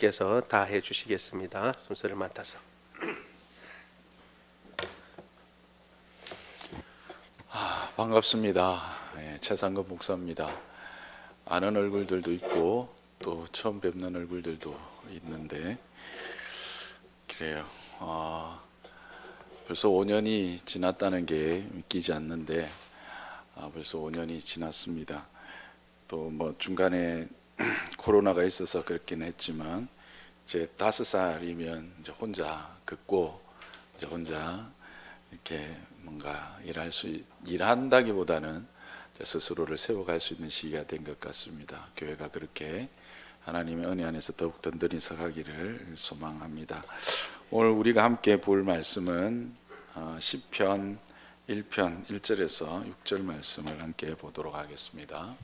께서 다 해주시겠습니다. 순서를 맡아서. 반갑습니다. 최상급 목사입니다. 아는 얼굴들도 있고 또 처음 뵙는 얼굴들도 있는데 그래요. 벌써 5년이 지났다는 게 믿기지 않는데 벌써 5년이 지났습니다. 또 뭐 중간에 코로나가 있어서 그렇긴 했지만 이제 5살이면 이제 혼자 긋고 이제 혼자 이렇게 뭔가 일한다기보다는 스스로를 세워갈 수 있는 시기가 된 것 같습니다. 교회가 그렇게 하나님의 은혜 안에서 더욱 든든히 서가기를 소망합니다. 오늘 우리가 함께 볼 말씀은 시편 1편 1절에서 6절 말씀을 함께 보도록 하겠습니다.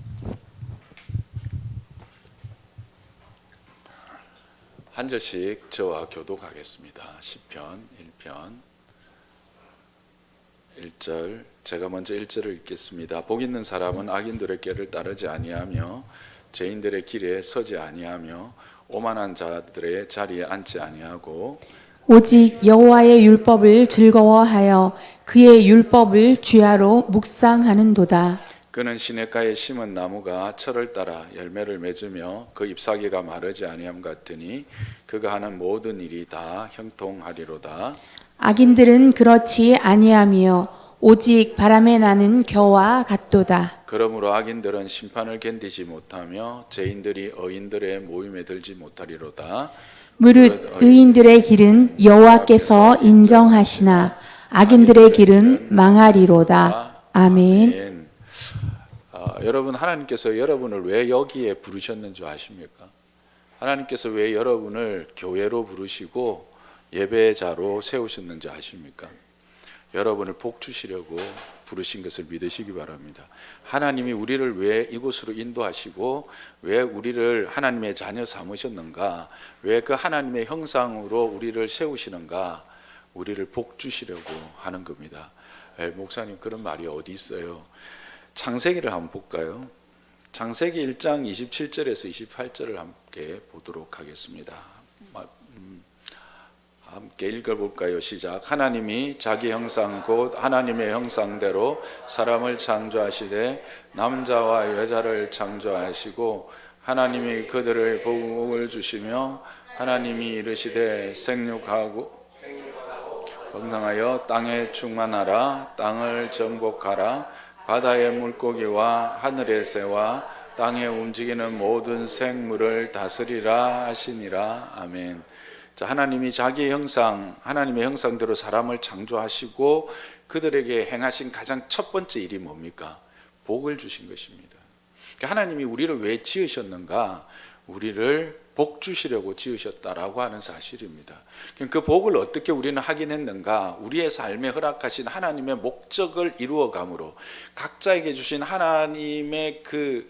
한 절씩 저와 교독하겠습니다. 시편 1편 1절, 제가 먼저 1절을 읽겠습니다. 복 있는 사람은 악인들의 꾀를 따르지 아니하며 죄인들의 길에 서지 아니하며 오만한 자들의 자리에 앉지 아니하고 오직 여호와의 율법을 즐거워하여 그의 율법을 주야로 묵상하는도다. 그는 시냇가에 심은 나무가 철을 따라 열매를 맺으며 그 잎사귀가 마르지 아니함 같으니 그가 하는 모든 일이 다 형통하리로다. 악인들은 그렇지 아니하며 오직 바람에 나는 겨와 같도다. 그러므로 악인들은 심판을 견디지 못하며 죄인들이 의인들의 모임에 들지 못하리로다. 무릇 의인들의 길은 여호와께서 인정하시나 악인들의 길은 망하리로다. 아멘. 여러분, 하나님께서 여러분을 왜 여기에 부르셨는 줄 아십니까? 하나님께서 왜 여러분을 교회로 부르시고 예배자로 세우셨는지 아십니까? 여러분을 복 주시려고 부르신 것을 믿으시기 바랍니다. 하나님이 우리를 왜 이곳으로 인도하시고 왜 우리를 하나님의 자녀 삼으셨는가, 왜 그 하나님의 형상으로 우리를 세우시는가, 우리를 복 주시려고 하는 겁니다. 목사님, 그런 말이 어디 있어요? 창세기를 한번 볼까요? 창세기 1장 27절에서 28절을 함께 보도록 하겠습니다. 함께 읽어볼까요? 시작. 하나님이 자기 형상 곧 하나님의 형상대로 사람을 창조하시되 남자와 여자를 창조하시고 하나님이 그들의 복을 주시며 하나님이 이르시되 생육하고 번성하여 땅에 충만하라. 땅을 정복하라. 바다의 물고기와 하늘의 새와 땅에 움직이는 모든 생물을 다스리라 하시니라. 아멘. 자, 하나님이 자기의 형상, 하나님의 형상대로 사람을 창조하시고 그들에게 행하신 가장 첫 번째 일이 뭡니까? 복을 주신 것입니다. 그러니까 하나님이 우리를 왜 지으셨는가? 우리를 복 주시려고 지으셨다라고 하는 사실입니다. 그 복을 어떻게 우리는 하긴 했는가? 우리의 삶에 허락하신 하나님의 목적을 이루어감으로 각자에게 주신 하나님의 그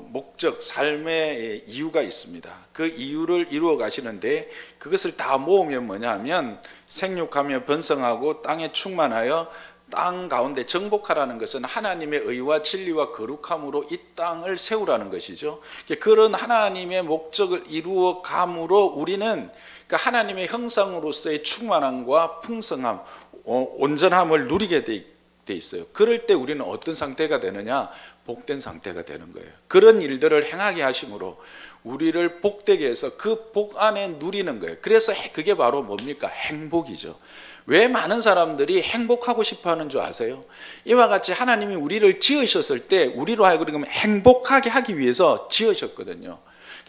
목적, 삶의 이유가 있습니다. 그 이유를 이루어 가시는데 그것을 다 모으면 뭐냐면 생육하며 번성하고 땅에 충만하여 땅 가운데 정복하라는 것은 하나님의 의와 진리와 거룩함으로 이 땅을 세우라는 것이죠. 그런 하나님의 목적을 이루어 감으로 우리는 그 하나님의 형상으로서의 충만함과 풍성함, 온전함을 누리게 돼 있어요. 그럴 때 우리는 어떤 상태가 되느냐? 복된 상태가 되는 거예요. 그런 일들을 행하게 하심으로 우리를 복되게 해서 그 복 안에 누리는 거예요. 그래서 그게 바로 뭡니까? 행복이죠. 왜 많은 사람들이 행복하고 싶어 하는 줄 아세요? 이와 같이 하나님이 우리를 지으셨을 때 우리로 하여금 행복하게 하기 위해서 지으셨거든요.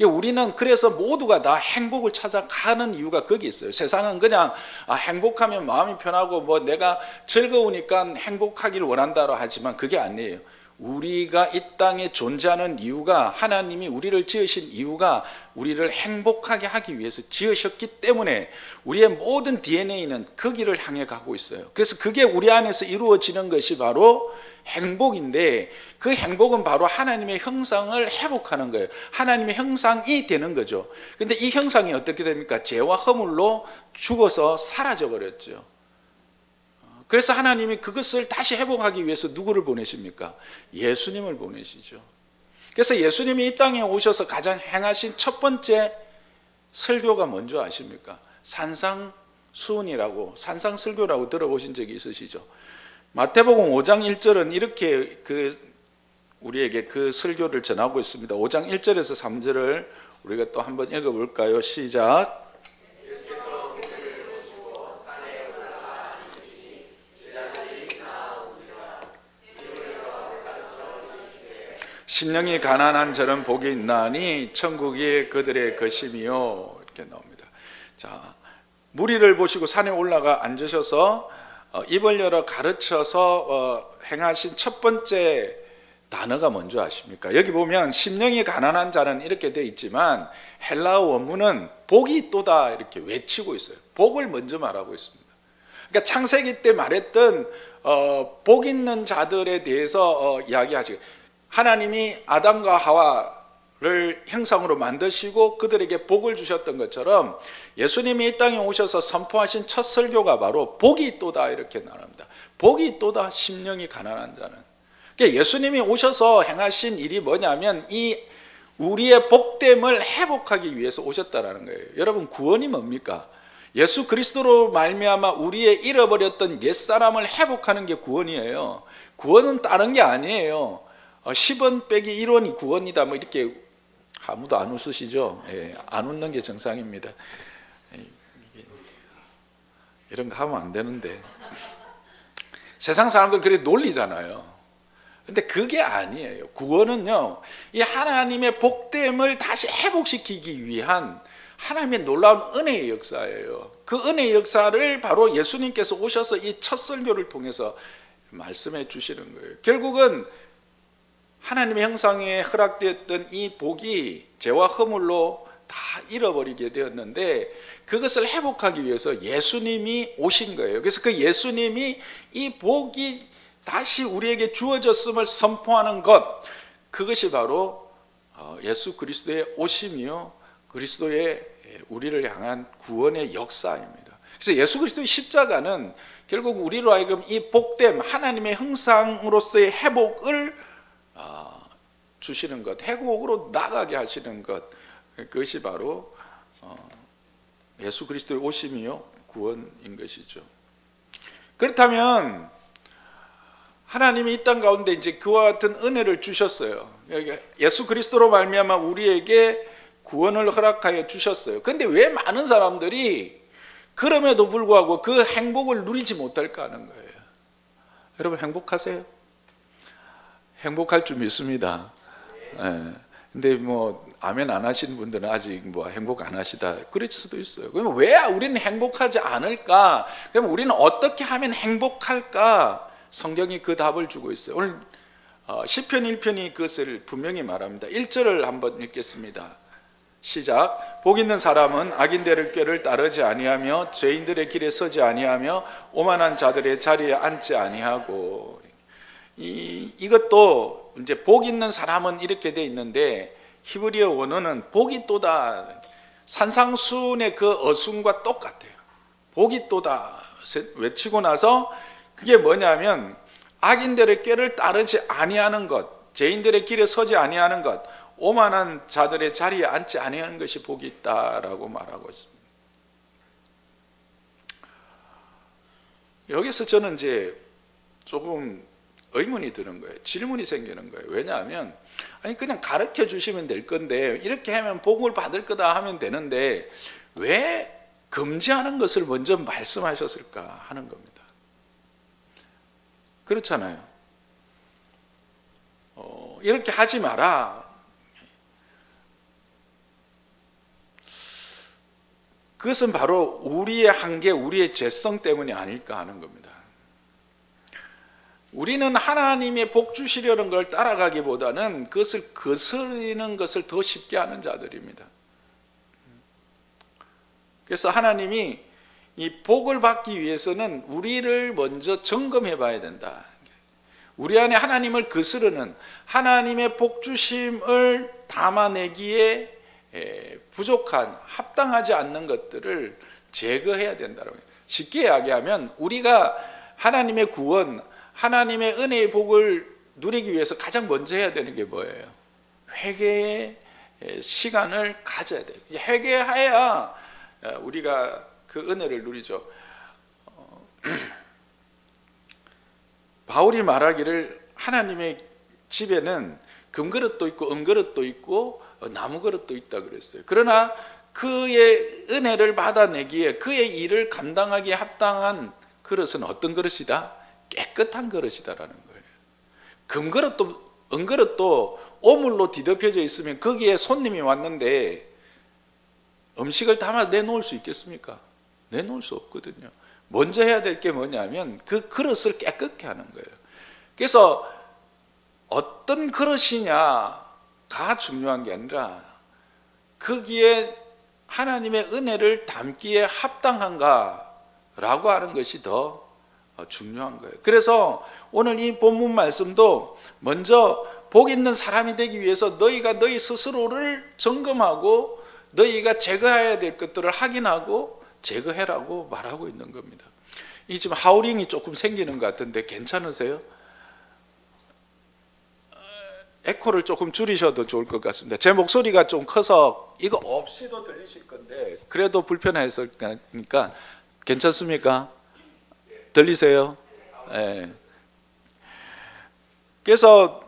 우리는 그래서 모두가 다 행복을 찾아가는 이유가 거기 있어요. 세상은 그냥 행복하면 마음이 편하고 뭐 내가 즐거우니까 행복하길 원한다고 하지만 그게 아니에요. 우리가 이 땅에 존재하는 이유가, 하나님이 우리를 지으신 이유가 우리를 행복하게 하기 위해서 지으셨기 때문에 우리의 모든 DNA는 그 길을 향해 가고 있어요. 그래서 그게 우리 안에서 이루어지는 것이 바로 행복인데, 그 행복은 바로 하나님의 형상을 회복하는 거예요. 하나님의 형상이 되는 거죠. 근데 이 형상이 어떻게 됩니까? 죄와 허물로 죽어서 사라져 버렸죠. 그래서 하나님이 그것을 다시 회복하기 위해서 누구를 보내십니까? 예수님을 보내시죠. 그래서 예수님이 이 땅에 오셔서 가장 행하신 첫 번째 설교가 뭔지 아십니까? 산상수훈이라고, 산상설교라고 들어보신 적이 있으시죠? 마태복음 5장 1절은 이렇게 우리에게 그 설교를 전하고 있습니다. 5장 1절에서 3절을 우리가 또 한번 읽어볼까요? 시작. 심령이 가난한 저는 복이 있나니 천국이 그들의 것임이요. 이렇게 나옵니다. 자, 무리를 보시고 산에 올라가 앉으셔서 입을 열어 가르쳐서 행하신 첫 번째 단어가 뭔지 아십니까? 여기 보면 심령이 가난한 자는 이렇게 되어 있지만 헬라어 원문은 복이 있도다 이렇게 외치고 있어요. 복을 먼저 말하고 있습니다. 그러니까 창세기 때 말했던 복 있는 자들에 대해서 이야기하시고, 하나님이 아담과 하와를 형상으로 만드시고 그들에게 복을 주셨던 것처럼 예수님이 이 땅에 오셔서 선포하신 첫 설교가 바로 복이 있도다 이렇게 말합니다. 복이 있도다 심령이 가난한 자는. 그러니까 예수님이 오셔서 행하신 일이 뭐냐면 이 우리의 복됨을 회복하기 위해서 오셨다라는 거예요. 여러분, 구원이 뭡니까? 예수 그리스도로 말미암아 우리의 잃어버렸던 옛사람을 회복하는 게 구원이에요. 구원은 다른 게 아니에요. 10원 빼기 1원이 구원이다 뭐 이렇게 아무도 안 웃으시죠? 예, 안 웃는 게 정상입니다. 이런 거 하면 안 되는데 세상 사람들 그래 놀리잖아요. 근데 그게 아니에요. 구원은요, 이 하나님의 복됨을 다시 회복시키기 위한 하나님의 놀라운 은혜의 역사예요. 그 은혜의 역사를 바로 예수님께서 오셔서 이 첫 설교를 통해서 말씀해 주시는 거예요. 결국은 하나님의 형상에 허락되었던 이 복이 죄와 허물로 다 잃어버리게 되었는데 그것을 회복하기 위해서 예수님이 오신 거예요. 그래서 그 예수님이 이 복이 다시 우리에게 주어졌음을 선포하는 것, 그것이 바로 예수 그리스도의 오심이요, 그리스도의 우리를 향한 구원의 역사입니다. 그래서 예수 그리스도의 십자가는 결국 우리로 하여금 이 복됨, 하나님의 형상으로서의 회복을 주시는 것, 회복으로 나가게 하시는 것, 그것이 바로 예수 그리스도의 오심이요 구원인 것이죠. 그렇다면 하나님이 이 땅 가운데 이제 그와 같은 은혜를 주셨어요. 예수 그리스도로 말미암아 우리에게 구원을 허락하여 주셨어요. 그런데 왜 많은 사람들이 그럼에도 불구하고 그 행복을 누리지 못할까 하는 거예요. 여러분, 행복하세요? 행복할 줄 믿습니다. 근데 뭐 아멘 안 하시는 분들은 아직 뭐 행복 안 하시다 그럴 수도 있어요. 그러면 왜 우리는 행복하지 않을까? 그럼 우리는 어떻게 하면 행복할까? 성경이 그 답을 주고 있어요. 오늘 시편 1편이 그것을 분명히 말합니다. 1절을 한번 읽겠습니다. 시작. 복 있는 사람은 악인들의 꾀를 따르지 아니하며 죄인들의 길에 서지 아니하며 오만한 자들의 자리에 앉지 아니하고. 이것도 이제 복 있는 사람은 이렇게 돼 있는데 히브리어 원어는 복이 또다, 산상수훈의 그 어순과 똑같아요. 복이 또다 외치고 나서 그게 뭐냐면 악인들의 꾀를 따르지 아니하는 것, 죄인들의 길에 서지 아니하는 것, 오만한 자들의 자리에 앉지 아니하는 것이 복이 있다라고 말하고 있습니다. 여기서 저는 이제 조금 의문이 드는 거예요. 질문이 생기는 거예요. 왜냐하면 아니 그냥 가르쳐 주시면 될 건데 이렇게 하면 복을 받을 거다 하면 되는데 왜 금지하는 것을 먼저 말씀하셨을까 하는 겁니다. 그렇잖아요. 이렇게 하지 마라. 그것은 바로 우리의 한계, 우리의 죄성 때문이 아닐까 하는 겁니다. 우리는 하나님의 복 주시려는 걸 따라가기보다는 그것을 거스르는 것을 더 쉽게 하는 자들입니다. 그래서 하나님이 이 복을 받기 위해서는 우리를 먼저 점검해 봐야 된다. 우리 안에 하나님을 거스르는, 하나님의 복 주심을 담아내기에 부족한, 합당하지 않는 것들을 제거해야 된다고. 쉽게 이야기하면 우리가 하나님의 구원, 하나님의 은혜의 복을 누리기 위해서 가장 먼저 해야 되는 게 뭐예요? 회개의 시간을 가져야 돼요. 회개해야 우리가 그 은혜를 누리죠. 바울이 말하기를 하나님의 집에는 금그릇도 있고 은그릇도 있고 나무 그릇도 있다 그랬어요. 그러나 그의 은혜를 받아내기에 그의 일을 감당하기에 합당한 그릇은 어떤 그릇이다? 깨끗한 그릇이다라는 거예요. 금그릇도 은그릇도 오물로 뒤덮여져 있으면 거기에 손님이 왔는데 음식을 담아 내놓을 수 있겠습니까? 내놓을 수 없거든요. 먼저 해야 될 게 뭐냐면 그 그릇을 깨끗게 하는 거예요. 그래서 어떤 그릇이냐가 중요한 게 아니라 거기에 하나님의 은혜를 담기에 합당한가라고 하는 것이 더 중요한 거예요. 그래서 오늘 이 본문 말씀도 먼저 복 있는 사람이 되기 위해서 너희가 너희 스스로를 점검하고 너희가 제거해야 될 것들을 확인하고 제거해라고 말하고 있는 겁니다. 이 지금 하우링이 조금 생기는 것 같은데 괜찮으세요? 에코를 조금 줄이셔도 좋을 것 같습니다. 제 목소리가 좀 커서 이거 없이도 들리실 건데 그래도 불편해서 그러니까 괜찮습니까? 들리세요? 네. 그래서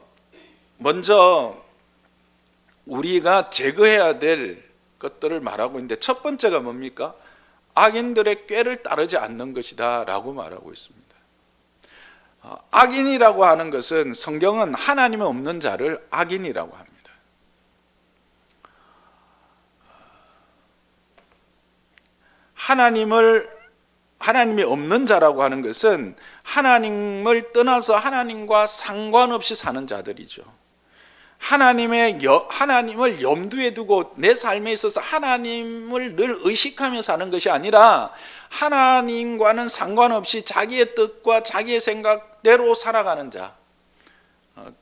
먼저 우리가 제거해야 될 것들을 말하고 있는데 첫 번째가 뭡니까? 악인들의 꾀를 따르지 않는 것이다 라고 말하고 있습니다. 악인이라고 하는 것은 성경은 하나님이 없는 자를 악인이라고 합니다. 하나님이 없는 자라고 하는 것은 하나님을 떠나서 하나님과 상관없이 사는 자들이죠. 하나님을 염두에 두고 내 삶에 있어서 하나님을 늘 의식하며 사는 것이 아니라 하나님과는 상관없이 자기의 뜻과 자기의 생각대로 살아가는 자,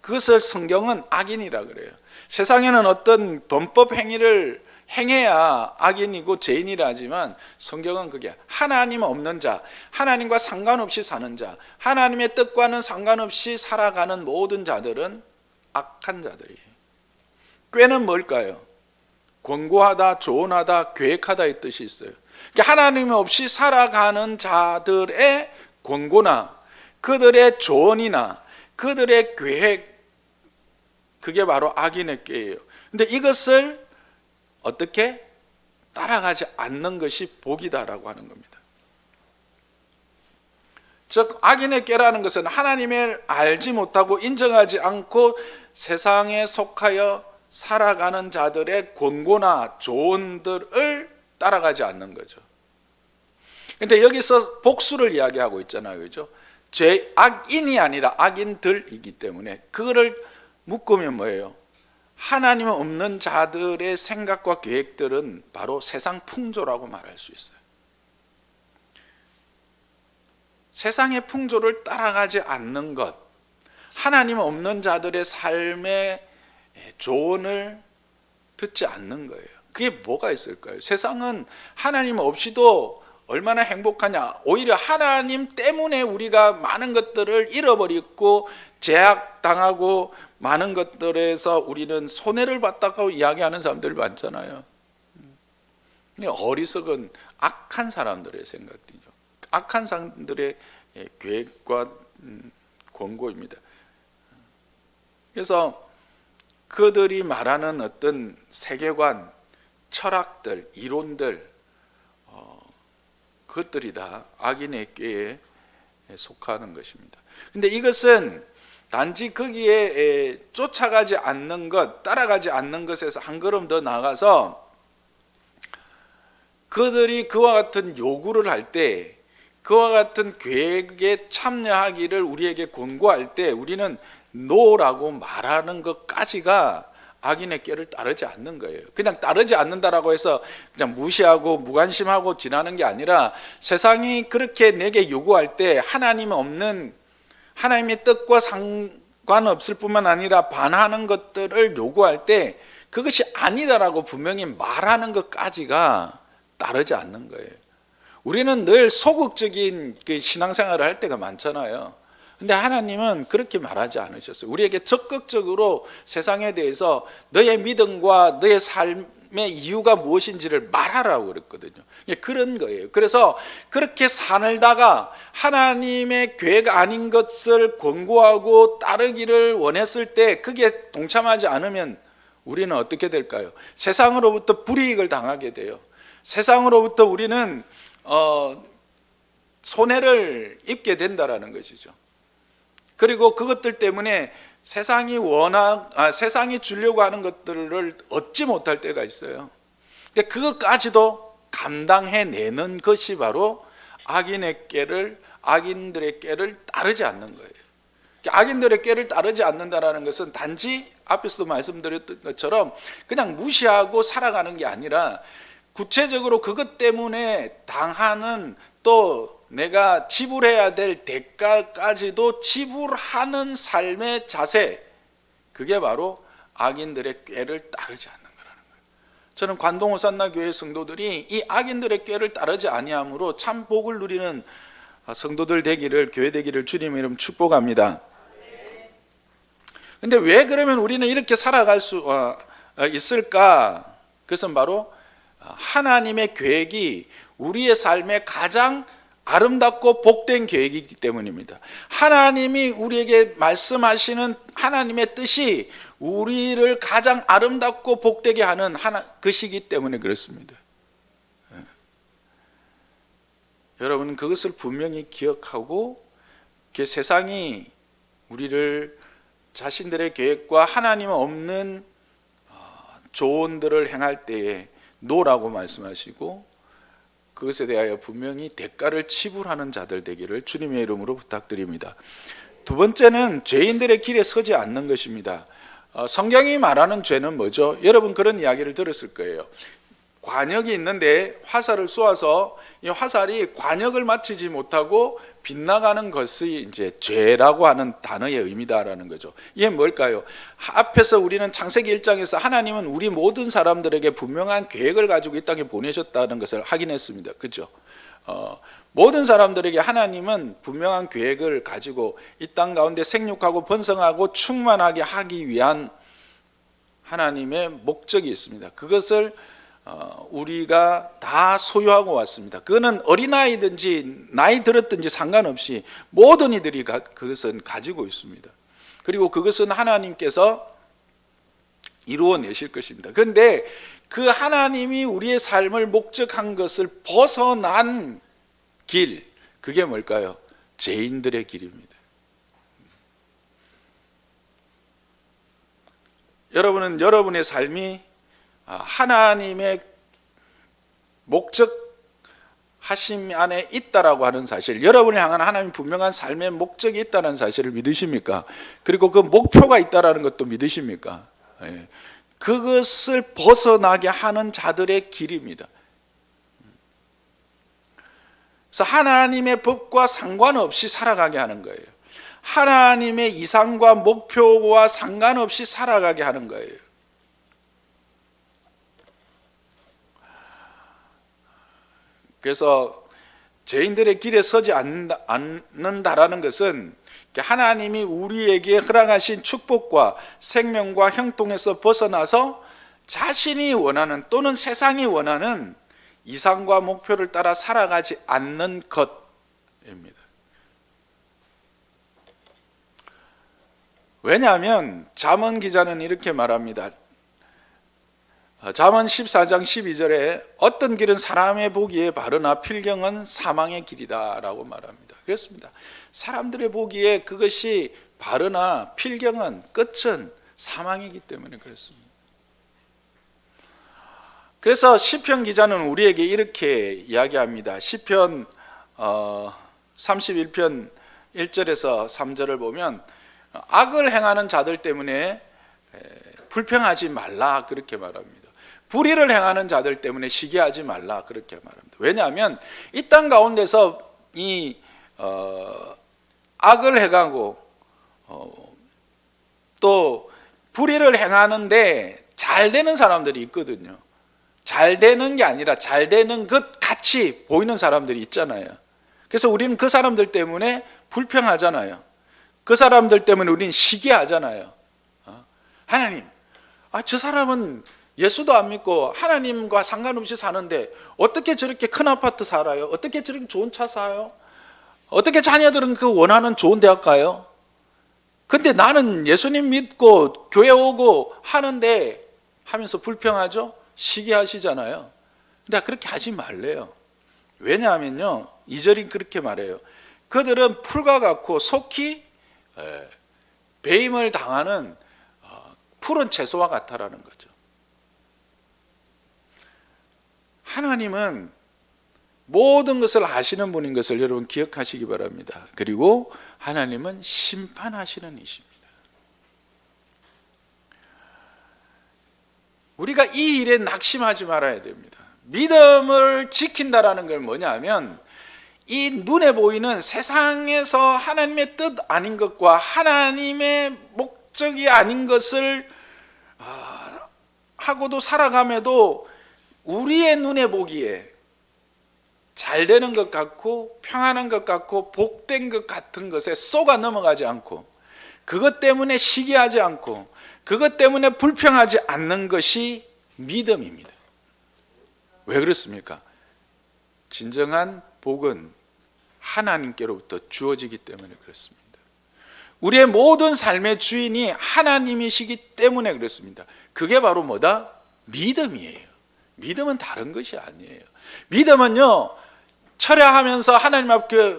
그것을 성경은 악인이라 그래요. 세상에는 어떤 범법 행위를 행해야 악인이고 죄인이라 하지만 성경은 그게 하나님 없는 자, 하나님과 상관없이 사는 자, 하나님의 뜻과는 상관없이 살아가는 모든 자들은 악한 자들이에요. 꾀는 뭘까요? 권고하다, 조언하다, 계획하다 이 뜻이 있어요. 그러니까 하나님 없이 살아가는 자들의 권고나 그들의 조언이나 그들의 계획, 그게 바로 악인의 꾀예요. 근데 이것을 어떻게 따라가지 않는 것이 복이다라고 하는 겁니다. 즉 악인의 꾀라는 것은 하나님을 알지 못하고 인정하지 않고 세상에 속하여 살아가는 자들의 권고나 조언들을 따라가지 않는 거죠. 그런데 여기서 복수를 이야기하고 있잖아요, 그렇죠? 악인이 아니라 악인들이기 때문에 그거를 묶으면 뭐예요? 하나님 없는 자들의 생각과 계획들은 바로 세상 풍조라고 말할 수 있어요. 세상의 풍조를 따라가지 않는 것, 하나님 없는 자들의 삶의 조언을 듣지 않는 거예요. 그게 뭐가 있을까요? 세상은 하나님 없이도 얼마나 행복하냐. 오히려 하나님 때문에 우리가 많은 것들을 잃어버리고 제약당하고 많은 것들에서 우리는 손해를 봤다고 이야기하는 사람들 많잖아요. 어리석은 악한 사람들의 생각이죠. 악한 사람들의 계획과 권고입니다. 그래서 그들이 말하는 어떤 세계관, 철학들, 이론들, 그것들이 다 악인의 꾀에 속하는 것입니다. 근데 이것은 단지 거기에 쫓아가지 않는 것, 따라가지 않는 것에서 한 걸음 더 나아가서 그들이 그와 같은 요구를 할 때, 그와 같은 계획에 참여하기를 우리에게 권고할 때 우리는 노라고 말하는 것까지가 악인의 꾀를 따르지 않는 거예요. 그냥 따르지 않는다라고 해서 그냥 무시하고 무관심하고 지나는 게 아니라 세상이 그렇게 내게 요구할 때 하나님 없는, 하나님의 뜻과 상관없을 뿐만 아니라 반하는 것들을 요구할 때 그것이 아니다라고 분명히 말하는 것까지가 따르지 않는 거예요. 우리는 늘 소극적인 신앙생활을 할 때가 많잖아요. 근데 하나님은 그렇게 말하지 않으셨어요. 우리에게 적극적으로 세상에 대해서 너의 믿음과 너의 삶의 이유가 무엇인지를 말하라고 그랬거든요. 그런 거예요. 그래서 그렇게 살다가 하나님의 계획 아닌 것을 권고하고 따르기를 원했을 때 그게 동참하지 않으면 우리는 어떻게 될까요? 세상으로부터 불이익을 당하게 돼요. 세상으로부터 우리는 손해를 입게 된다라는 것이죠. 그리고 그것들 때문에 세상이 주려고 하는 것들을 얻지 못할 때가 있어요. 근데 그것까지도 감당해내는 것이 바로 악인들의 꾀를 따르지 않는 거예요. 악인들의 꾀를 따르지 않는다는 것은 단지 앞에서도 말씀드렸던 것처럼 그냥 무시하고 살아가는 게 아니라 구체적으로 그것 때문에 당하는 또 내가 지불해야 될 대가까지도 지불하는 삶의 자세, 그게 바로 악인들의 꾀를 따르지 않는 거라는 거예요. 저는 관동 호산나 교회 성도들이 이 악인들의 꾀를 따르지 아니함으로 참 복을 누리는 성도들 되기를, 교회 되기를 주님의 이름 축복합니다. 근데 왜 그러면 우리는 이렇게 살아갈 수 있을까? 그것은 바로 하나님의 계획이 우리의 삶에 가장 아름답고 복된 계획이기 때문입니다. 하나님이 우리에게 말씀하시는 하나님의 뜻이 우리를 가장 아름답고 복되게 하는 것이기 때문에 그렇습니다. 여러분 그것을 분명히 기억하고 세상이 우리를 자신들의 계획과 하나님 없는 조언들을 행할 때에 노라고 말씀하시고 그것에 대하여 분명히 대가를 지불하는 자들 되기를 주님의 이름으로 부탁드립니다. 두 번째는 죄인들의 길에 서지 않는 것입니다. 성경이 말하는 죄는 뭐죠? 여러분 그런 이야기를 들었을 거예요. 관역이 있는데 화살을 쏘아서 이 화살이 관역을 맞추지 못하고 빗나가는 것이 이제 죄라고 하는 단어의 의미다라는 거죠. 이게 뭘까요? 앞에서 우리는 창세기 1장에서 하나님은 우리 모든 사람들에게 분명한 계획을 가지고 이 땅에 보내셨다는 것을 확인했습니다. 그렇죠? 모든 사람들에게 하나님은 분명한 계획을 가지고 이 땅 가운데 생육하고 번성하고 충만하게 하기 위한 하나님의 목적이 있습니다. 그것을 우리가 다 소유하고 왔습니다. 그거는 어린아이든지 나이 들었든지 상관없이 모든 이들이 그것은 가지고 있습니다. 그리고 그것은 하나님께서 이루어내실 것입니다. 그런데 그 하나님이 우리의 삶을 목적한 것을 벗어난 길, 그게 뭘까요? 죄인들의 길입니다. 여러분은 여러분의 삶이 하나님의 목적하심 안에 있다라고 하는 사실, 여러분을 향한 하나님 분명한 삶의 목적이 있다는 사실을 믿으십니까? 그리고 그 목표가 있다라는 것도 믿으십니까? 그것을 벗어나게 하는 자들의 길입니다. 그래서 하나님의 법과 상관없이 살아가게 하는 거예요. 하나님의 이상과 목표와 상관없이 살아가게 하는 거예요. 그래서 죄인들의 길에 서지 않는다라는 것은 하나님이 우리에게 허락하신 축복과 생명과 형통에서 벗어나서 자신이 원하는 또는 세상이 원하는 이상과 목표를 따라 살아가지 않는 것입니다. 왜냐하면 잠언 기자는 이렇게 말합니다. 잠언 14장 12절에 어떤 길은 사람의 보기에 바르나 필경은 사망의 길이다 라고 말합니다. 그렇습니다. 사람들의 보기에 그것이 바르나 필경은 끝은 사망이기 때문에 그렇습니다. 그래서 시편 기자는 우리에게 이렇게 이야기합니다. 시편 31편 1절에서 3절을 보면 악을 행하는 자들 때문에 불평하지 말라 그렇게 말합니다. 불의를 행하는 자들 때문에 시기하지 말라 그렇게 말합니다. 왜냐하면 이 땅 가운데서 이 악을 행하고 또 불의를 행하는데 잘 되는 사람들이 있거든요. 잘 되는 게 아니라 잘 되는 것 같이 보이는 사람들이 있잖아요. 그래서 우리는 그 사람들 때문에 불평하잖아요. 그 사람들 때문에 우리는 시기하잖아요. 하나님, 저 사람은 예수도 안 믿고 하나님과 상관없이 사는데 어떻게 저렇게 큰 아파트 살아요? 어떻게 저렇게 좋은 차 사요? 어떻게 자녀들은 그 원하는 좋은 대학 가요? 근데 나는 예수님 믿고 교회 오고 하는데 하면서 불평하죠? 시기하시잖아요. 근데 그렇게 하지 말래요. 왜냐하면요, 2절이 그렇게 말해요. 그들은 풀과 같고 속히 배임을 당하는 푸른 채소와 같다라는 거죠. 하나님은 모든 것을 아시는 분인 것을 여러분 기억하시기 바랍니다. 그리고 하나님은 심판하시는 이십니다. 우리가 이 일에 낙심하지 말아야 됩니다. 믿음을 지킨다라는 건 뭐냐면 이 눈에 보이는 세상에서 하나님의 뜻 아닌 것과 하나님의 목적이 아닌 것을 하고도 살아감에도 우리의 눈에 보기에 잘 되는 것 같고 평안한 것 같고 복된 것 같은 것에 쏘가 넘어가지 않고 그것 때문에 시기하지 않고 그것 때문에 불평하지 않는 것이 믿음입니다. 왜 그렇습니까? 진정한 복은 하나님께로부터 주어지기 때문에 그렇습니다. 우리의 모든 삶의 주인이 하나님이시기 때문에 그렇습니다. 그게 바로 뭐다? 믿음이에요. 믿음은 다른 것이 아니에요. 믿음은요, 철야하면서 하나님 앞에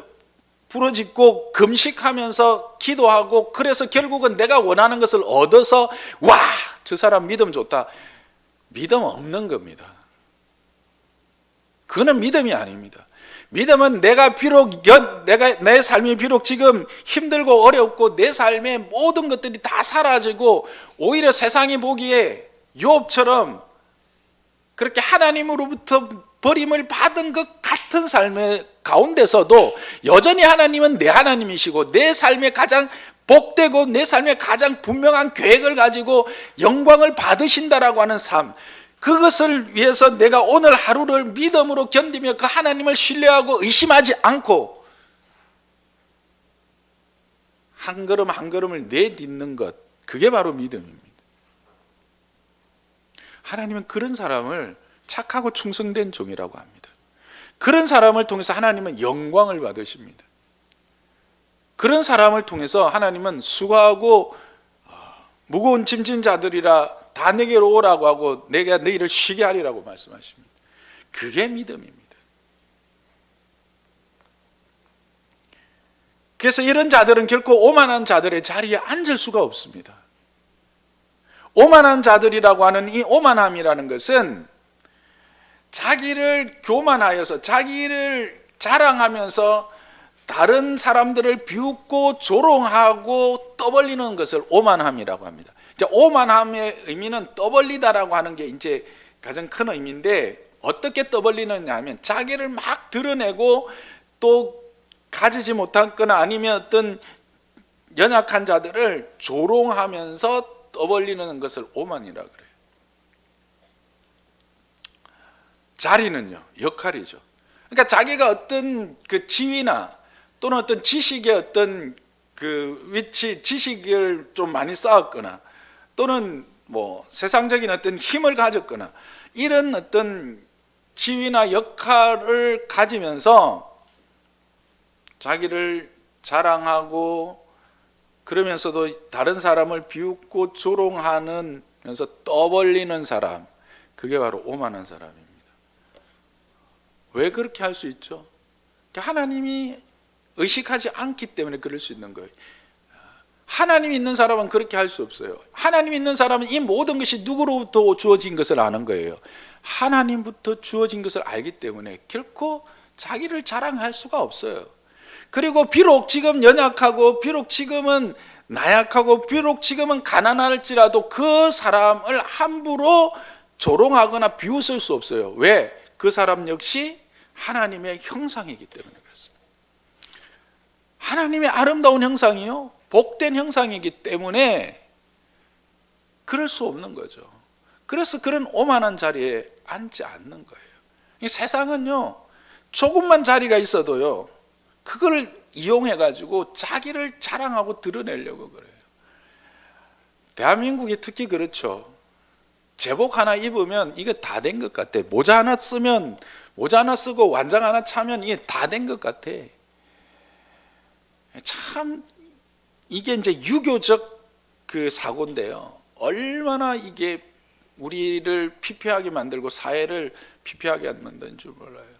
부르짖고 금식하면서 기도하고 그래서 결국은 내가 원하는 것을 얻어서 와, 저 사람 믿음 좋다. 믿음 없는 겁니다. 그거는 믿음이 아닙니다. 믿음은 내가 내 삶이 비록 지금 힘들고 어렵고 내 삶의 모든 것들이 다 사라지고 오히려 세상이 보기에 욥처럼 그렇게 하나님으로부터 버림을 받은 것 같은 삶의 가운데서도 여전히 하나님은 내 하나님이시고 내 삶의 가장 복되고 내 삶의 가장 분명한 계획을 가지고 영광을 받으신다라고 하는 삶, 그것을 위해서 내가 오늘 하루를 믿음으로 견디며 그 하나님을 신뢰하고 의심하지 않고 한 걸음 한 걸음을 내딛는 것, 그게 바로 믿음입니다. 하나님은 그런 사람을 착하고 충성된 종이라고 합니다. 그런 사람을 통해서 하나님은 영광을 받으십니다. 그런 사람을 통해서 하나님은 수고하고 무거운 짐진 자들이라 다 내게로 오라고 하고 내가 너희를 쉬게 하리라고 말씀하십니다. 그게 믿음입니다. 그래서 이런 자들은 결코 오만한 자들의 자리에 앉을 수가 없습니다. 오만한 자들이라고 하는 이 오만함이라는 것은 자기를 교만하여서 자기를 자랑하면서 다른 사람들을 비웃고 조롱하고 떠벌리는 것을 오만함이라고 합니다. 이제 오만함의 의미는 떠벌리다라고 하는 게 이제 가장 큰 의미인데 어떻게 떠벌리느냐 하면 자기를 막 드러내고 또 가지지 못했거나 아니면 어떤 연약한 자들을 조롱하면서 떠벌리는 것을 오만이라고 그래요. 자리는요, 역할이죠. 그러니까 자기가 어떤 그 지위나 또는 어떤 지식의 어떤 그 위치, 지식을 좀 많이 쌓았거나 또는 뭐 세상적인 어떤 힘을 가졌거나 이런 어떤 지위나 역할을 가지면서 자기를 자랑하고 그러면서도 다른 사람을 비웃고 조롱하면서 떠벌리는 사람, 그게 바로 오만한 사람입니다. 왜 그렇게 할 수 있죠? 하나님이 의식하지 않기 때문에 그럴 수 있는 거예요. 하나님이 있는 사람은 그렇게 할 수 없어요. 하나님이 있는 사람은 이 모든 것이 누구로부터 주어진 것을 아는 거예요. 하나님부터 주어진 것을 알기 때문에 결코 자기를 자랑할 수가 없어요. 그리고 비록 지금 연약하고 비록 지금은 나약하고 비록 지금은 가난할지라도 그 사람을 함부로 조롱하거나 비웃을 수 없어요. 왜? 그 사람 역시 하나님의 형상이기 때문에 그렇습니다. 하나님의 아름다운 형상이요, 복된 형상이기 때문에 그럴 수 없는 거죠. 그래서 그런 오만한 자리에 앉지 않는 거예요. 이 세상은요, 조금만 자리가 있어도요, 그걸 이용해가지고 자기를 자랑하고 드러내려고 그래요. 대한민국이 특히 그렇죠. 제복 하나 입으면 이게 다 된 것 같아. 모자 하나 쓰면, 모자 하나 쓰고 완장 하나 차면 이게 다 된 것 같아. 참 이게 이제 유교적 그 사고인데요. 얼마나 이게 우리를 피폐하게 만들고 사회를 피폐하게 만드는 줄 몰라요.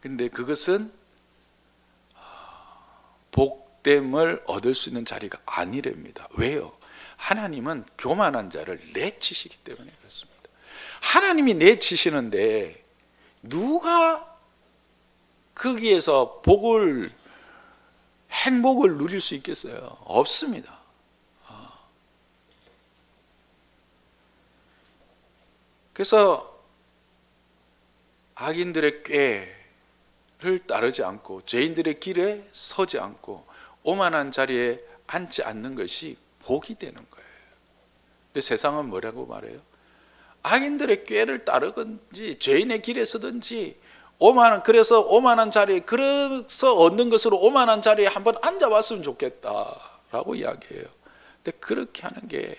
근데 그것은 복됨을 얻을 수 있는 자리가 아니랍니다. 왜요? 하나님은 교만한 자를 내치시기 때문에 그렇습니다. 하나님이 내치시는데 누가 거기에서 행복을 누릴 수 있겠어요? 없습니다. 그래서 악인들의 꾀를 따르지 않고 죄인들의 길에 서지 않고 오만한 자리에 앉지 않는 것이 복이 되는 거예요. 근데 세상은 뭐라고 말해요? 악인들의 꾀를 따르든지 죄인의 길에 서든지 그래서 오만한 자리에, 그래서 얻는 것으로 오만한 자리에 한번 앉아봤으면 좋겠다라고 이야기해요. 근데 그렇게 하는 게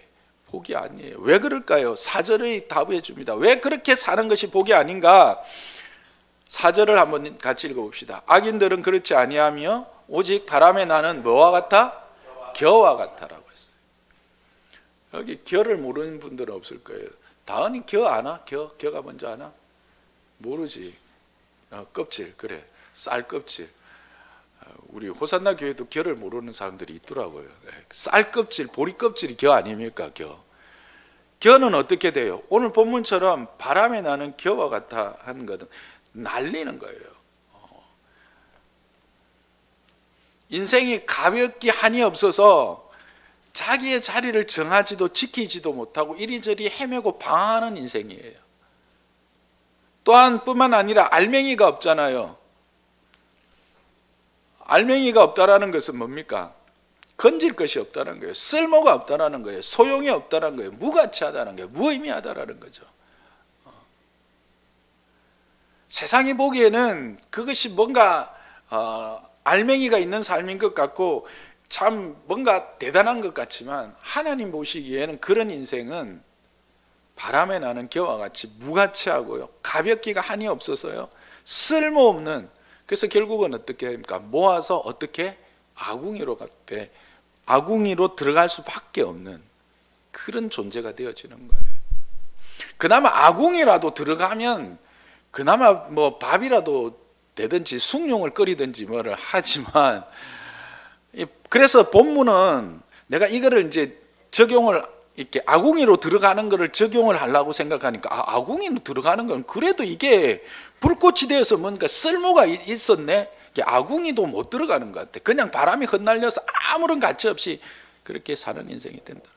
복이 아니에요. 왜 그럴까요? 4절의 답해 줍니다. 왜 그렇게 사는 것이 복이 아닌가? 4절을 한번 같이 읽어봅시다. 악인들은 그렇지 아니하며 오직 바람에 나는 뭐와 같아? 겨와 같아라고 했어요. 여기 겨를 모르는 분들은 없을 거예요. 다은이 겨 아나? 겨가 뭔지 아나? 모르지. 껍질, 그래, 쌀 껍질. 우리 호산나 교회도 겨를 모르는 사람들이 있더라고요. 쌀 껍질, 보리 껍질이 겨 아닙니까? 겨는 어떻게 돼요? 오늘 본문처럼 바람에 나는 겨와 같아 하는 것은 날리는 거예요. 인생이 가볍기 한이 없어서 자기의 자리를 정하지도 지키지도 못하고 이리저리 헤매고 방황하는 인생이에요. 또한 뿐만 아니라 알맹이가 없잖아요. 알맹이가 없다라는 것은 뭡니까? 건질 것이 없다는 거예요. 쓸모가 없다라는 거예요. 소용이 없다라는 거예요. 무가치하다는 거예요. 무의미하다라는 거죠. 세상이 보기에는 그것이 뭔가 알맹이가 있는 삶인 것 같고 참 뭔가 대단한 것 같지만 하나님 보시기에는 그런 인생은 바람에 나는 겨와 같이 무가치하고요, 가볍기가 한이 없어서요, 쓸모없는, 그래서 결국은 어떻게 합니까? 모아서 어떻게 아궁이로 들어갈 수밖에 없는 그런 존재가 되어지는 거예요. 그나마 아궁이라도 들어가면 그나마 뭐 밥이라도 되든지 숭늉을 끓이든지 뭐를 하지만, 그래서 본문은 내가 이거를 이제 적용을 이렇게 아궁이로 들어가는 것을 적용을 하려고 생각하니까 아궁이로 들어가는 건 그래도 이게 불꽃이 되어서 뭔가 쓸모가 있었네. 아궁이도 못 들어가는 것 같아. 그냥 바람이 흩날려서 아무런 가치 없이 그렇게 사는 인생이 된다.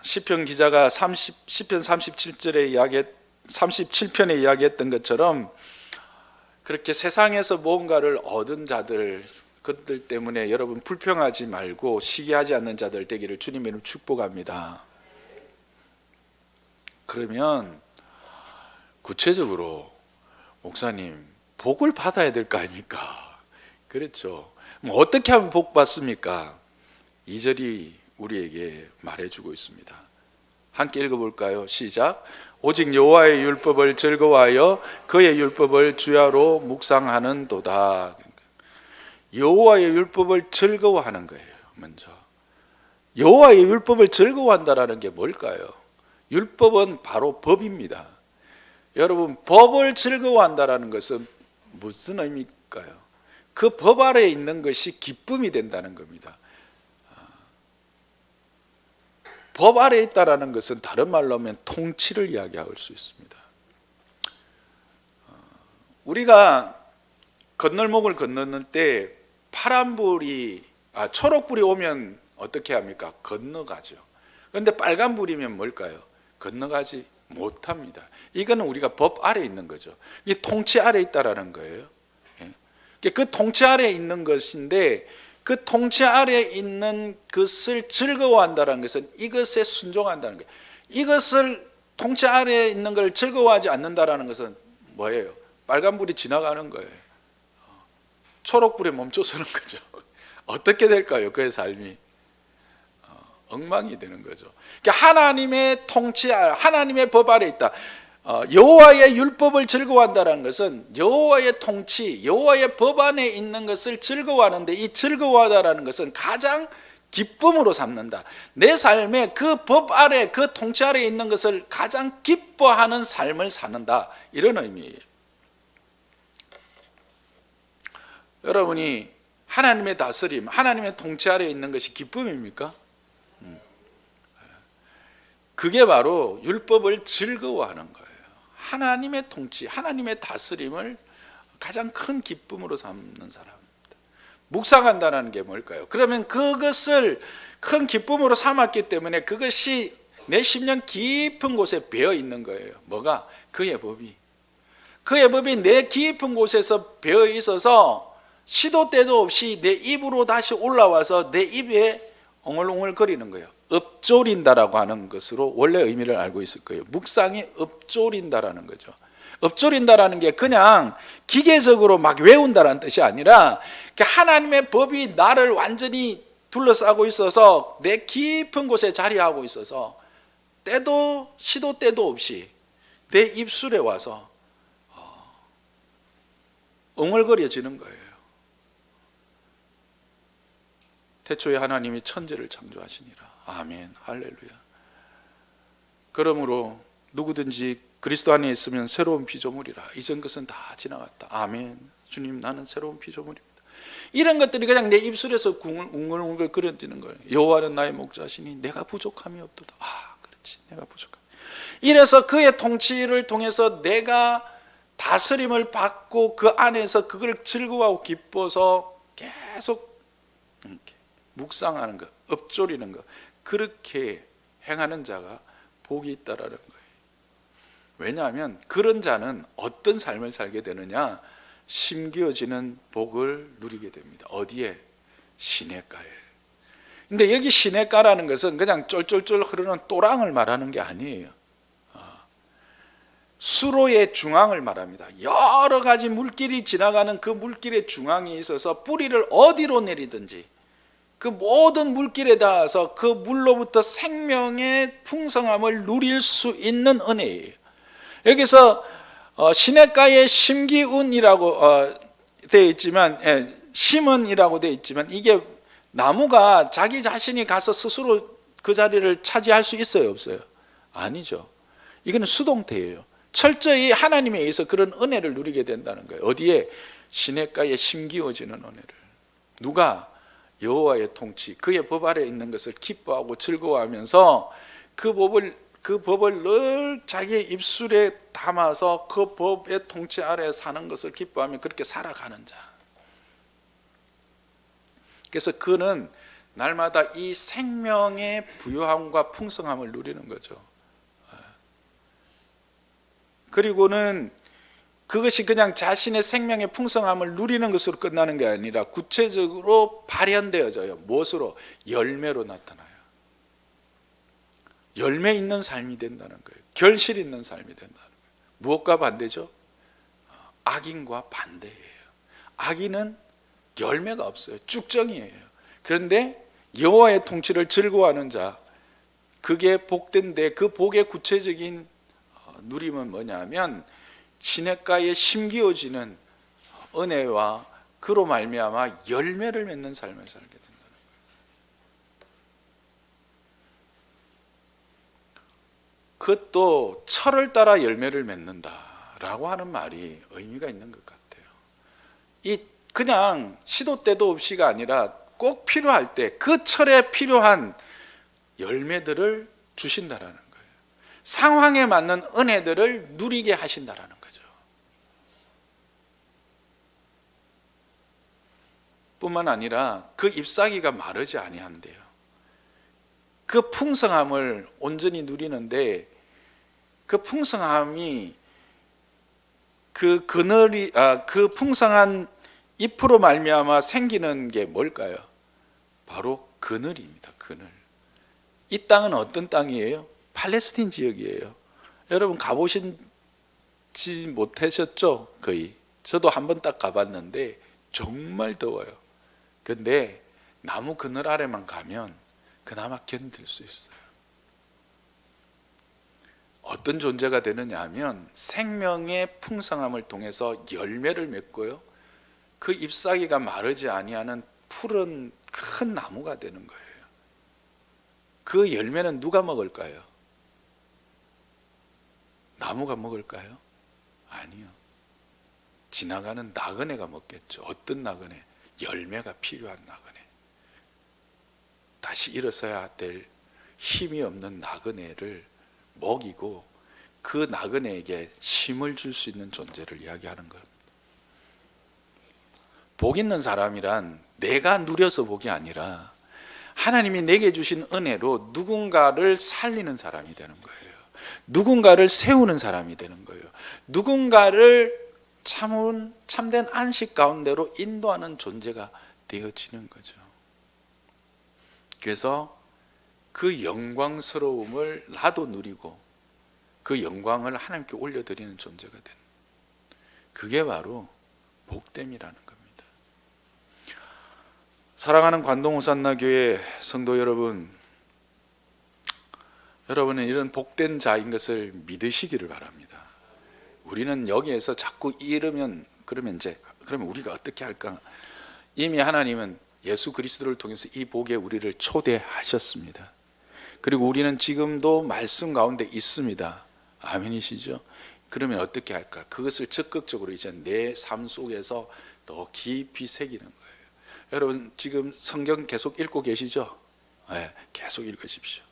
시편 기자가 시편 37편에 이야기했던 것처럼 그렇게 세상에서 무언가를 얻은 자들, 그들 때문에 여러분 불평하지 말고 시기하지 않는 자들 되기를 주님의 이름 축복합니다. 그러면 구체적으로 목사님 복을 받아야 될 거 아닙니까? 그렇죠. 뭐 어떻게 하면 복 받습니까? 2절이 우리에게 말해주고 있습니다. 함께 읽어볼까요? 시작. 오직 여호와의 율법을 즐거워하여 그의 율법을 주야로 묵상하는 도다. 여호와의 율법을 즐거워하는 거예요. 먼저 여호와의 율법을 즐거워한다라는 게 뭘까요? 율법은 바로 법입니다. 여러분, 법을 즐거워한다라는 것은 무슨 의미일까요? 그 법 아래에 있는 것이 기쁨이 된다는 겁니다. 법 아래에 있다라는 것은 다른 말로 하면 통치를 이야기할 수 있습니다. 우리가 건널목을 건너는 때 초록불이 오면 어떻게 합니까? 건너가죠. 그런데 빨간불이면 뭘까요? 건너가지 못합니다. 이거는 우리가 법 아래에 있는 거죠. 이 통치 아래에 있다라는 거예요. 그 통치 아래에 있는 것인데, 그 통치 아래에 있는 것을 즐거워한다는 것은 이것에 순종한다는 거예요. 이것을 통치 아래에 있는 걸 즐거워하지 않는다라는 것은 뭐예요? 빨간불이 지나가는 거예요. 초록불에 멈춰서는 거죠. 어떻게 될까요? 그의 삶이 엉망이 되는 거죠. 그러니까 하나님의 통치, 하나님의 법 아래 있다. 여호와의 율법을 즐거워한다는 것은 여호와의 통치, 여호와의 법 안에 있는 것을 즐거워하는데, 이 즐거워하다라는 것은 가장 기쁨으로 삼는다. 내 삶에 그 법 아래, 그 통치 아래 있는 것을 가장 기뻐하는 삶을 사는다, 이런 의미예요. 여러분이 하나님의 다스림, 하나님의 통치 아래 있는 것이 기쁨입니까? 그게 바로 율법을 즐거워하는 거예요. 하나님의 통치, 하나님의 다스림을 가장 큰 기쁨으로 삼는 사람입니다. 묵상한다는 게 뭘까요? 그러면 그것을 큰 기쁨으로 삼았기 때문에 그것이 내 심령 깊은 곳에 배어 있는 거예요. 뭐가? 그의 법이. 그의 법이 내 깊은 곳에서 배어 있어서 시도 때도 없이 내 입으로 다시 올라와서 내 입에 엉얼엉얼 거리는 거예요. 읊조린다라고 하는 것으로 원래 의미를 알고 있을 거예요. 묵상이 읊조린다라는 거죠. 읊조린다라는 게 그냥 기계적으로 막 외운다라는 뜻이 아니라 하나님의 법이 나를 완전히 둘러싸고 있어서 내 깊은 곳에 자리하고 있어서 때도 시도 때도 없이 내 입술에 와서 엉얼거려지는 거예요. 태초에 하나님이 천지를 창조하시니라. 아멘, 할렐루야. 그러므로 누구든지 그리스도 안에 있으면 새로운 피조물이라. 이전 것은 다 지나갔다. 아멘. 주님, 나는 새로운 피조물입니다. 이런 것들이 그냥 내 입술에서 웅글웅글 거려지는 거예요. 여호와는 나의 목자시니 내가 부족함이 없도다. 그렇지, 내가 부족함. 이래서 그의 통치를 통해서 내가 다스림을 받고 그 안에서 그걸 즐거워하고 기뻐서 계속 이렇게 묵상하는 것, 읊조리는 것, 그렇게 행하는 자가 복이 있다라는 거예요. 왜냐하면 그런 자는 어떤 삶을 살게 되느냐? 심기어지는 복을 누리게 됩니다. 어디에? 시냇가에. 근데 여기 시냇가라는 것은 그냥 쫄쫄쫄 흐르는 또랑을 말하는 게 아니에요. 수로의 중앙을 말합니다. 여러 가지 물길이 지나가는 그 물길의 중앙에 있어서 뿌리를 어디로 내리든지 그 모든 물길에 닿아서 그 물로부터 생명의 풍성함을 누릴 수 있는 은혜예요. 여기서 시냇가에 심기운이라고 되어 있지만, 심은이라고 되어 있지만, 이게 나무가 자기 자신이 가서 스스로 그 자리를 차지할 수 있어요, 없어요? 아니죠. 이거는 수동태예요. 철저히 하나님에 의해서 그런 은혜를 누리게 된다는 거예요. 어디에? 시냇가에 심기어지는 은혜를. 누가? 여호와의 통치, 그의 법 아래에 있는 것을 기뻐하고 즐거워하면서 그 법을 늘 자기의 입술에 담아서 그 법의 통치 아래에 사는 것을 기뻐하며 그렇게 살아가는 자. 그래서 그는 날마다 이 생명의 부요함과 풍성함을 누리는 거죠. 그리고는 그것이 그냥 자신의 생명의 풍성함을 누리는 것으로 끝나는 게 아니라 구체적으로 발현되어져요. 무엇으로? 열매로 나타나요. 열매 있는 삶이 된다는 거예요. 결실 있는 삶이 된다는 거예요. 무엇과 반대죠? 악인과 반대예요. 악인은 열매가 없어요. 쭉정이에요. 그런데 여호와의 통치를 즐거워하는 자, 그게 복된데 그 복의 구체적인 누림은 뭐냐면 시냇가에 심기어지는 은혜와 그로 말미암아 열매를 맺는 삶을 살게 된다는 거예요. 그것도 철을 따라 열매를 맺는다라고 하는 말이 의미가 있는 것 같아요. 이 그냥 시도 때도 없이가 아니라 꼭 필요할 때 그 철에 필요한 열매들을 주신다라는 거예요. 상황에 맞는 은혜들을 누리게 하신다라는 거죠. 뿐만 아니라 그 잎사귀가 마르지 아니한대요. 그 풍성함을 온전히 누리는데 그 풍성함이 그 그늘이 그 풍성한 잎으로 말미암아 생기는 게 뭘까요? 바로 그늘입니다. 그늘. 이 땅은 어떤 땅이에요? 팔레스틴 지역이에요. 여러분 가보신지 못하셨죠? 거의. 저도 한 번 딱 가봤는데 정말 더워요. 근데 나무 그늘 아래만 가면 그나마 견딜 수 있어요. 어떤 존재가 되느냐 하면 생명의 풍성함을 통해서 열매를 맺고요, 그 잎사귀가 마르지 아니하는 푸른 큰 나무가 되는 거예요. 그 열매는 누가 먹을까요? 나무가 먹을까요? 아니요. 지나가는 나그네가 먹겠죠. 어떤 나그네? 열매가 필요한 나그네. 다시 일어서야 될 힘이 없는 나그네를 먹이고 그 나그네에게 힘을 줄 수 있는 존재를 이야기하는 겁니다. 복 있는 사람이란 내가 누려서 복이 아니라 하나님이 내게 주신 은혜로 누군가를 살리는 사람이 되는 거예요. 누군가를 세우는 사람이 되는 거예요. 누군가를 참된 안식 가운데로 인도하는 존재가 되어지는 거죠. 그래서 그 영광스러움을 나도 누리고 그 영광을 하나님께 올려드리는 존재가 되는, 그게 바로 복됨이라는 겁니다. 사랑하는 관동호산나교회 성도 여러분, 여러분은 이런 복된 자인 것을 믿으시기를 바랍니다. 우리는 여기에서 자꾸 그러면 우리가 어떻게 할까? 이미 하나님은 예수 그리스도를 통해서 이 복에 우리를 초대하셨습니다. 그리고 우리는 지금도 말씀 가운데 있습니다. 아멘이시죠? 그러면 어떻게 할까? 그것을 적극적으로 이제 내 삶 속에서 더 깊이 새기는 거예요. 여러분 지금 성경 계속 읽고 계시죠? 네, 계속 읽으십시오.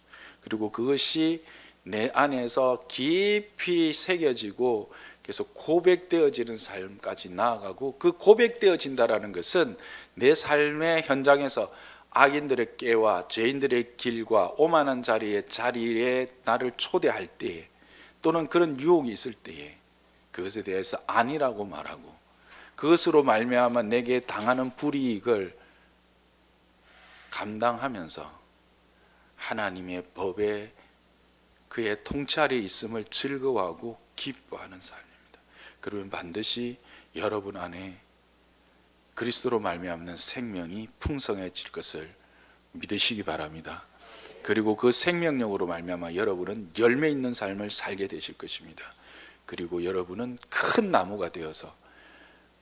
그리고 그것이 내 안에서 깊이 새겨지고 그래서 고백되어지는 삶까지 나아가고, 그 고백되어진다라는 것은 내 삶의 현장에서 악인들의 꾀와 죄인들의 길과 오만한 자리에 나를 초대할 때에, 또는 그런 유혹이 있을 때에 그것에 대해서 아니라고 말하고, 그것으로 말미암아 내게 당하는 불이익을 감당하면서 하나님의 법에 그의 통치 아래 있음을 즐거워하고 기뻐하는 삶입니다. 그러면 반드시 여러분 안에 그리스도로 말미암는 생명이 풍성해질 것을 믿으시기 바랍니다. 그리고 그 생명력으로 말미암아 여러분은 열매 있는 삶을 살게 되실 것입니다. 그리고 여러분은 큰 나무가 되어서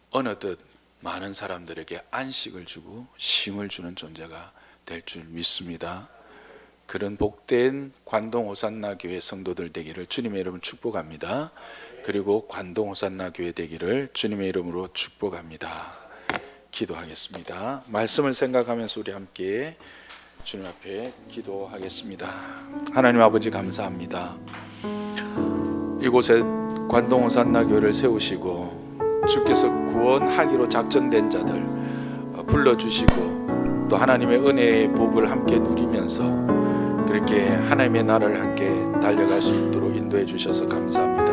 어느덧 많은 사람들에게 안식을 주고 힘을 주는 존재가 될 줄 믿습니다. 그런 복된 관동호산나 교회 성도들 되기를 주님의 이름으로 축복합니다. 그리고 관동호산나 교회 되기를 주님의 이름으로 축복합니다. 기도하겠습니다. 말씀을 생각하면서 우리 함께 주님 앞에 기도하겠습니다. 하나님 아버지 감사합니다. 이곳에 관동호산나 교회를 세우시고 주께서 구원하기로 작정된 자들 불러주시고 또 하나님의 은혜의 복을 함께 누리면서 그렇게 하나님의 나라를 함께 달려갈 수 있도록 인도해 주셔서 감사합니다.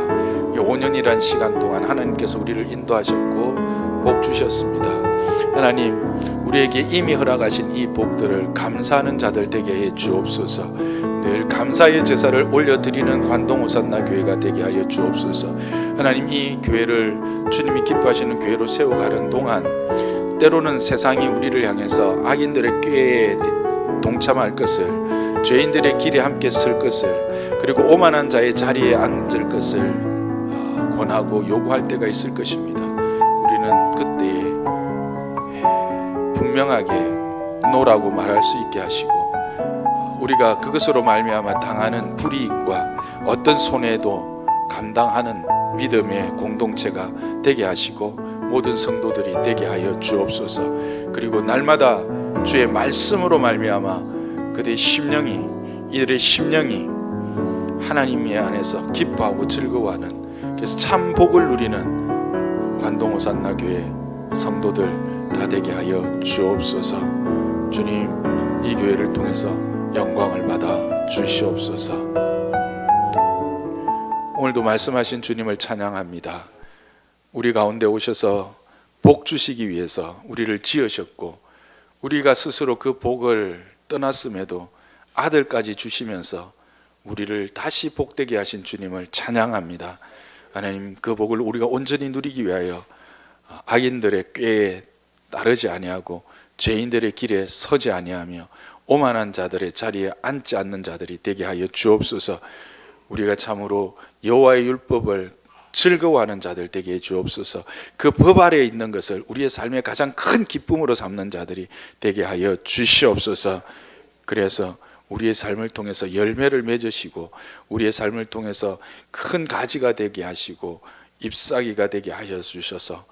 5년이란 시간 동안 하나님께서 우리를 인도하셨고 복 주셨습니다. 하나님, 우리에게 이미 허락하신 이 복들을 감사하는 자들 되게 해 주옵소서. 늘 감사의 제사를 올려드리는 관동호산나 교회가 되게 하여 주옵소서. 하나님, 이 교회를 주님이 기뻐하시는 교회로 세워가는 동안 때로는 세상이 우리를 향해서 악인들의 꾀에 동참할 것을, 죄인들의 길에 함께 설 것을, 그리고 오만한 자의 자리에 앉을 것을 권하고 요구할 때가 있을 것입니다. 우리는 그때에 분명하게 노라고 말할 수 있게 하시고, 우리가 그것으로 말미암아 당하는 불이익과 어떤 손해도 감당하는 믿음의 공동체가 되게 하시고 모든 성도들이 되게 하여 주옵소서. 그리고 날마다 주의 말씀으로 말미암아 그들의 심령이, 이들의 심령이 하나님의 안에서 기뻐하고 즐거워하는, 그래서 참 복을 누리는 관동호산나 교회 성도들 다 되게 하여 주옵소서. 주님, 이 교회를 통해서 영광을 받아 주시옵소서. 오늘도 말씀하신 주님을 찬양합니다. 우리 가운데 오셔서 복 주시기 위해서 우리를 지으셨고, 우리가 스스로 그 복을 떠났음에도 아들까지 주시면서 우리를 다시 복되게 하신 주님을 찬양합니다. 하나님, 그 복을 우리가 온전히 누리기 위하여 악인들의 꾀에 따르지 아니하고 죄인들의 길에 서지 아니하며 오만한 자들의 자리에 앉지 않는 자들이 되게 하여 주옵소서. 우리가 참으로 여호와의 율법을 즐거워하는 자들 되게 해 주옵소서. 그 법 아래에 있는 것을 우리의 삶의 가장 큰 기쁨으로 삼는 자들이 되게 하여 주시옵소서. 그래서 우리의 삶을 통해서 열매를 맺으시고 우리의 삶을 통해서 큰 가지가 되게 하시고 잎사귀가 되게 하여 주셔서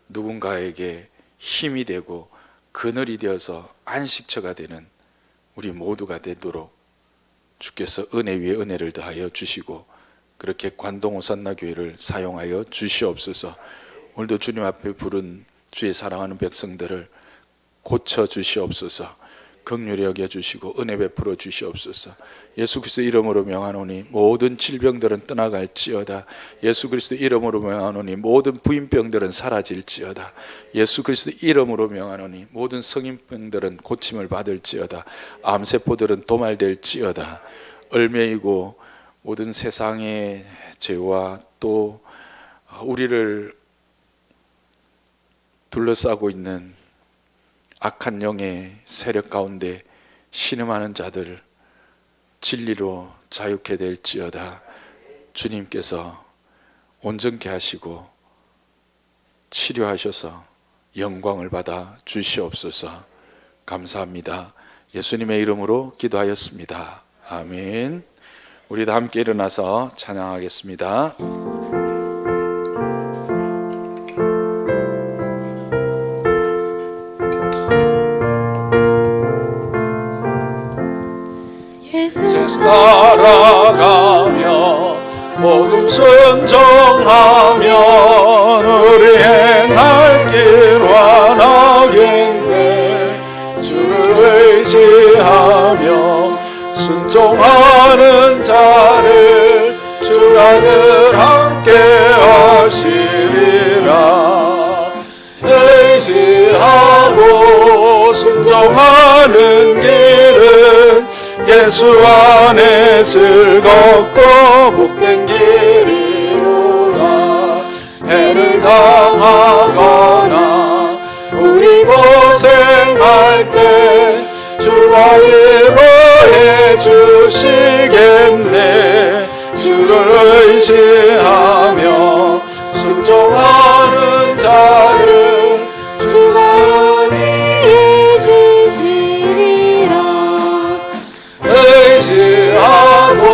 누군가에게 힘이 되고 그늘이 되어서 안식처가 되는 우리 모두가 되도록 주께서 은혜 위에 은혜를 더하여 주시고 그렇게 관동 호산나 교회를 사용하여 주시옵소서. 오늘도 주님 앞에 부른 주의 사랑하는 백성들을 고쳐 주시옵소서. 긍휼히 여겨 주시고 은혜 베풀어 주시옵소서. 예수 그리스도 이름으로 명하노니 모든 질병들은 떠나갈지어다. 예수 그리스도 이름으로 명하노니 모든 부인병들은 사라질지어다. 예수 그리스도 이름으로 명하노니 모든 성인병들은 고침을 받을지어다. 암세포들은 도말될지어다. 얼매이고 모든 세상의 죄와 또 우리를 둘러싸고 있는 악한 영의 세력 가운데 신음하는 자들 진리로 자유케 될지어다. 주님께서 온전케 하시고 치료하셔서 영광을 받아 주시옵소서. 감사합니다. 예수님의 이름으로 기도하였습니다. 아멘. 우리 다 함께 일어나서 찬양하겠습니다. 예수 따라가며 모든 순종하면 우리 행할 길 완하겠네. 주를 의지하며 순종하는 자를 주가 늘 함께 하시리라. 의지하고 순종하는 길은 예수 안에 즐겁고 복된 길이로다. 해를 당하거나 우리 고생할 때 주가 위로해 주시겠네. 주를 의지하며 순종하는 자를 주가 위해 주시리라. 의지하고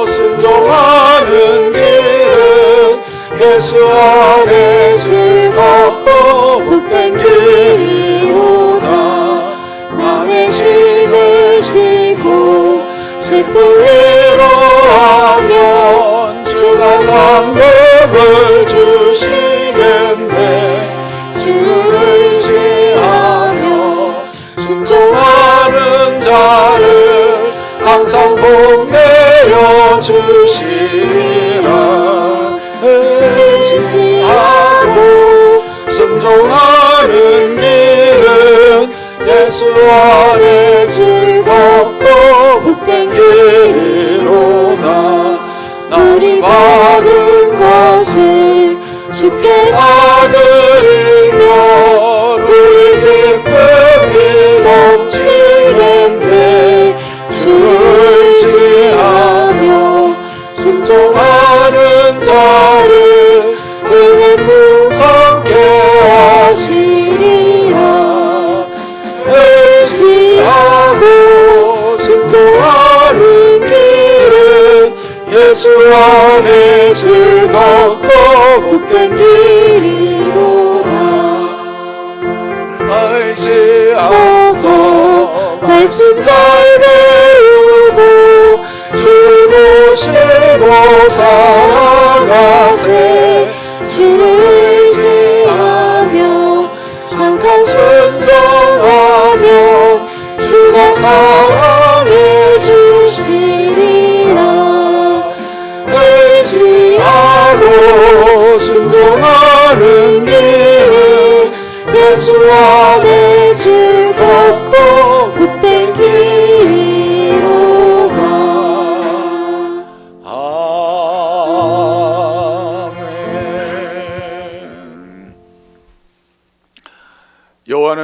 순종하는 길은 예수 안에 즐겁고 복된 길이로다. 남의 짐을 지고 슬픔 위로하면 주가 상급을 주시겠네. 주를 의지하며 순종하는 자를 항상 복 내려 주시리라. 의지하고 순종하는 길은 예수 안에 즐겁고 복된 길이로다. 우리 받은 것을 주께 다 드리며 우리 기쁨이 넘치겠네. 주를 의지하며 순종하는 자를 은혜 풍성케 하시리라. 의지하고 순종하는 길은 예수 안에 즐겁고 복된 길이로다. 의지하서 말씀 잘 배우고 주를 모시고 살아가세. 주를 의지하며 항상 순종하면 주가 사랑해 주시리라. 의지하고 순종하는 길은 예수 안에 즐겁고 복된 길이로다.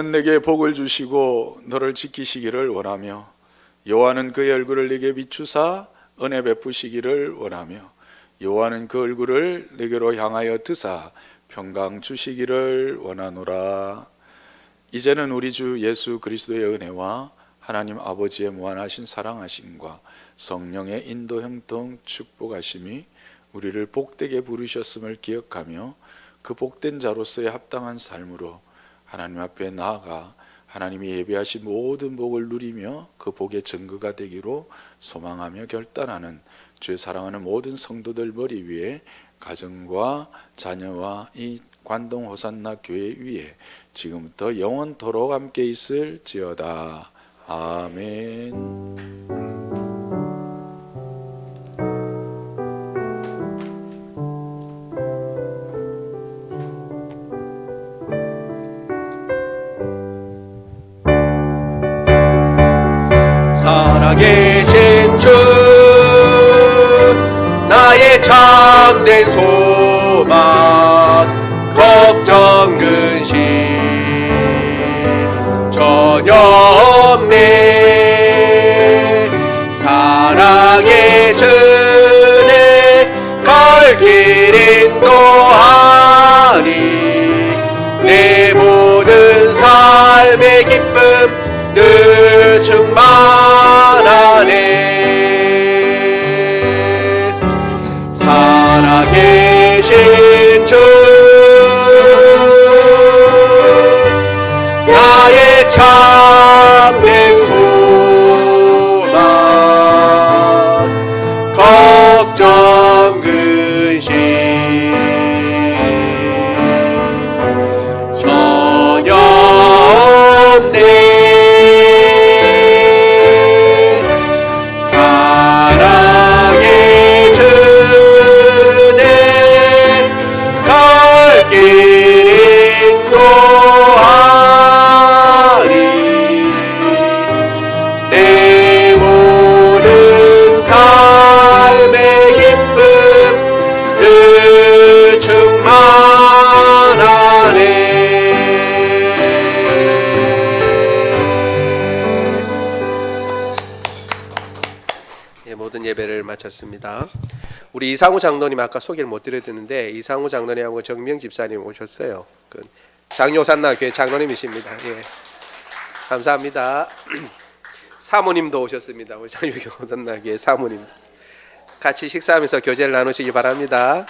여호와는 내게 복을 주시고 너를 지키시기를 원하며 여호와는 그의 얼굴을 내게 비추사 은혜 베푸시기를 원하며 여호와는 그 얼굴을 내게로 향하여 드사 평강 주시기를 원하노라. 이제는 우리 주 예수 그리스도의 은혜와 하나님 아버지의 무한하신 사랑하심과 성령의 인도 형통 축복하심이 우리를 복되게 부르셨음을 기억하며 그 복된 자로서의 합당한 삶으로 하나님 앞에 나아가 하나님이 예비하신 모든 복을 누리며 그 복의 증거가 되기로 소망하며 결단하는 주의 사랑하는 모든 성도들 머리 위에 가정과 자녀와 이 관동 호산나 교회 위에 지금부터 영원토록 함께 있을지어다. 아멘. 살아계신 주 나의 참된 소망 걱정 근심 전혀 없네. 사랑의 주내 갈 길 인도하니 내 모든 삶의 기쁨 늘 충만하네. 살아계신 주 나의 참된 소망 걱정 근심 전혀 없네. 모든 예배를 마쳤습니다. 우리 이상우 장로님 아까 소개를 못 드렸는데 이상우 장로님하고 정명 집사님 오셨어요. 그 장요산나 교회 장로님이십니다. 예. 감사합니다. 사모님도 오셨습니다. 우리 장요산나 교회 사모님 같이 식사하면서 교제를 나누시기 바랍니다.